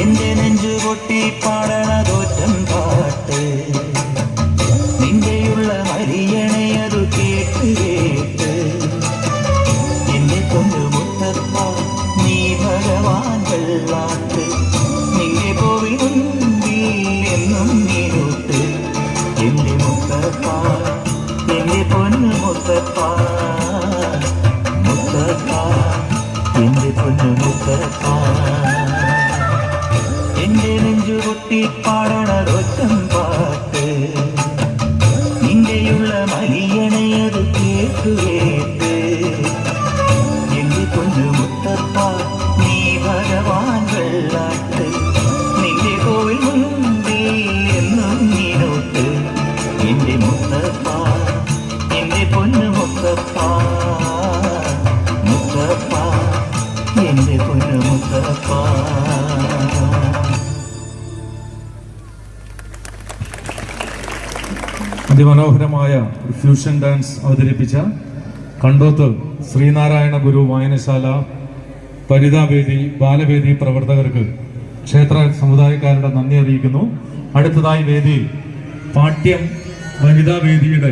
എന്റെ നെഞ്ചു പൊട്ടി പാടണതോറ്റം പാട്ട് നിന്റെയുള്ള മരിയണയതു കേട്ട് കേട്ട് എന്റെ കൊണ്ടു മുത്തപ്പ നീ ഭഗവാൻ വെള്ളാട്ട് നിന്റെ പോവിനുണ്ടിൽ എന്നും നീരൂട്ട് എന്റെ മുത്തപ്പ എന്റെ പൊന്നു മുത്തപ്പ മുത്തപ്പ എന്റെ പൊന്നു മുത്തപ്പ എന്റെ നെഞ്ചു പൊട്ടി പാടണതൊറ്റം പാട്ട് നിന്റെയുള്ള മരിയണയത് കേട്ടു കേട്ട് എന്റെ പൊന്നു മുത്തപ്പ നീ ഭഗവാൻ വെള്ളാട്ട് നിന്റെ കോവിൽ മുൻപിൽ എന്നും നീനോട്ട് എന്റെ മുത്തപ്പ എന്റെ പൊന്നു മുത്തപ്പ മുത്തപ്പ എന്റെ പൊന്നു മുത്തപ്പ. അതിമനോഹരമായ ഫ്യൂഷൻ ഡാൻസ് അവതരിപ്പിച്ച കണ്ടോത്ത് ശ്രീനാരായണ ഗുരു വായനശാല പരിതാവേദി ബാലവേദി പ്രവർത്തകർക്ക് ക്ഷേത്ര സമുദായക്കാരുടെ നന്ദി അറിയിക്കുന്നു. അടുത്തതായി വേദിയിൽ പാട്യം വനിതാവേദിയുടെ